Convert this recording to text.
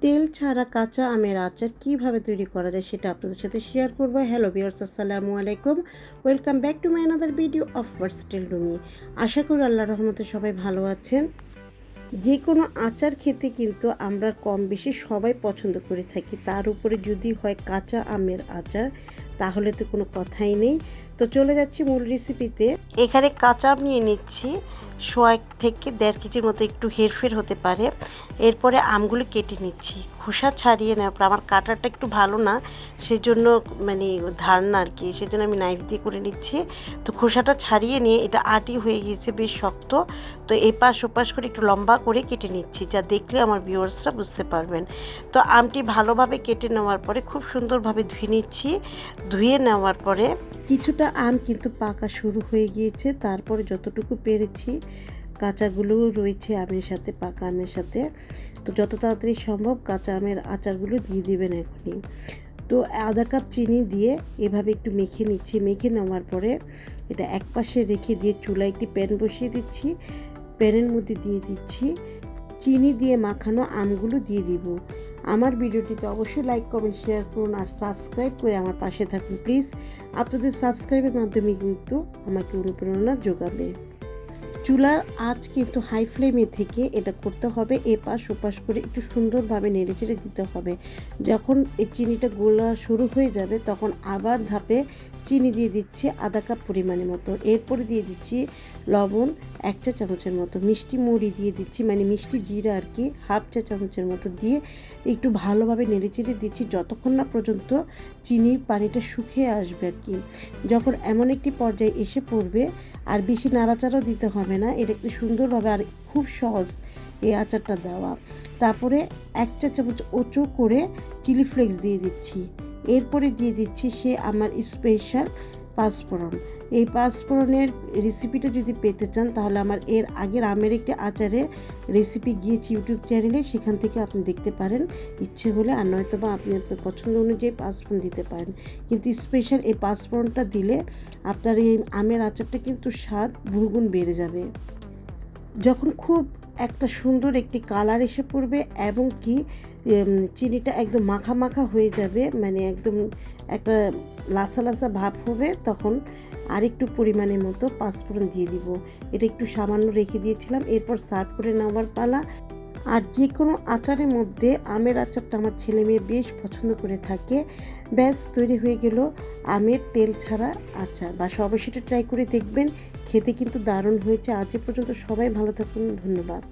তেল ছাড়া কাঁচা আমের আচার কিভাবে তৈরি করা যায় সেটা আপনাদের সাথে শেয়ার করব। হ্যালো ভিউয়ার্স, আসসালামু আলাইকুম। Welcome back to my another video of Versatile Rumi. আশা করি আল্লাহর রহমতে সবাই ভালো আছেন। যে কোনো আচার খেতে কিন্তু আমরা কম বেশি সবাই পছন্দ করে থাকি, তার উপরে যদি হয় কাঁচা আমের আচার তাহলে তো কোনো কথাই নেই। তো চলে যাচ্ছি মূল রেসিপিতে। এখানে কাঁচা আম নিয়ে নিচ্ছি 1 থেকে 1.5 কেজির মতো, একটু হেরফের হতে পারে। এরপরে আমগুলো কেটে নিচ্ছি, খোসা ছাড়িয়ে নেওয়ার পর, আমার কাটারটা একটু ভালো না সেজন্য ধার না আর কি, সেজন্য আমি নাইফ দিয়ে করে নিচ্ছি। তো খোসাটা ছাড়িয়ে নিয়ে, এটা আটি হয়ে গিয়েছে, বেশ শক্ত। তো এপাশ ওপাশ করে একটু লম্বা করে কেটে নিচ্ছি, যা দেখলে আমার ভিউয়ার্সরা বুঝতে পারবেন। তো আমটি ভালোভাবে কেটে নেওয়ার পরে খুব সুন্দরভাবে ধুয়ে নিচ্ছি। ধুয়ে নেওয়ার পরে কিছুটা আম কিন্তু পাকা শুরু হয়ে গিয়েছে, তারপরে যতটুকু পেরেছি কাঁচাগুলোও রয়েছে আমের সাথে, পাকা আমের সাথে। তো যত তাড়াতাড়ি সম্ভব কাঁচা আমের আচারগুলো দিয়ে দেবেন এখনই। তো আধা কাপ চিনি দিয়ে এভাবে একটু মেখে নিচ্ছি। মেখে নেওয়ার পরে এটা একপাশে রেখে দিয়ে চুলায় একটি প্যান বসিয়ে দিচ্ছি। প্যানের মধ্যে দিয়ে দিচ্ছি চিনি দিয়ে মাখানো আমগুলো দিয়ে দিব। আমার ভিডিওটিতে অবশ্যই লাইক, কমেন্ট, শেয়ার করুন আর সাবস্ক্রাইব করে আমার পাশে থাকুন প্লিজ। আপনাদের সাবস্ক্রাইবের মাধ্যমে কিন্তু আমাকে অনুপ্রেরণা যোগাবে। চুলার আঁচ কিন্তু হাই ফ্লেমে থেকে এটা করতে হবে। এপাশ ওপাশ করে একটু সুন্দরভাবে নেড়েচেড়ে দিতে হবে। যখন এই চিনিটা গোলা শুরু হয়ে যাবে তখন আবার ধাপে চিনি দিয়ে দিচ্ছি আধা কাপ পরিমাণের মতো। এরপরে দিয়ে দিচ্ছি লবণ 1 চা চামচের মতো, মিষ্টি মুড়ি দিয়ে দিচ্ছি, মিষ্টি জিরা আর কি, 1/2 চা চামচের মতো দিয়ে একটু ভালোভাবে নেড়েচেড়ে দিচ্ছি যতক্ষণ না পর্যন্ত চিনির পানিটা শুকিয়ে আসবে আর কি। যখন এমন একটি পর্যায়ে এসে পড়বে, আর বেশি নাড়াচাড়াও দিতে হবে না, এটা একটু সুন্দরভাবে, আর খুব সহজ এই আচারটা দেওয়া। তারপরে 1 চা চামচ উঁচু করে চিলি ফ্লেক্স দিয়ে দিচ্ছি। এরপরে দিয়ে দিচ্ছি আমার স্পেশাল পাঁচফোড়ন। এই পাঁচফোড়নের রেসিপিটা যদি পেতে চান তাহলে আমার এর আগের আমের একটি আচারের রেসিপি গিয়েছি ইউটিউব চ্যানেলে, সেখান থেকে আপনি দেখতে পারেন ইচ্ছে হলে, আর নয়তো বা আপনি আপনার পছন্দ অনুযায়ী পাঁচফোড়ন দিতে পারেন। কিন্তু স্পেশাল এই পাঁচফোড়নটা দিলে আপনার এই আমের আচারটা কিন্তু স্বাদ বহুগুণ বেড়ে যাবে। যখন খুব একটা সুন্দর একটি কালার এসে পড়বে এবং কি চিনিটা একদম মাখা মাখা হয়ে যাবে, একদম একটা লাসা লাসা ভাব হবে, তখন আরেকটু পরিমাণের মতো পাঁচফোড়ন দিয়ে দিব। এটা একটু সামান্য রেখে দিয়েছিলাম। এরপর সার্ভ করে নেওয়ার পালা। আর যে কোনো আচারের মধ্যে আমের আচারটা আমার ছেলে মেয়ে বেশ পছন্দ করে থাকে। ব্যাস তৈরি হয়ে গেল আমের তেল ছাড়া আচার। অবশ্যই ট্রাই করে দেখবেন, খেতে কিন্তু দারুণ হয়েছে। আজ পর্যন্ত সবাই ভালো থাকুন, ধন্যবাদ।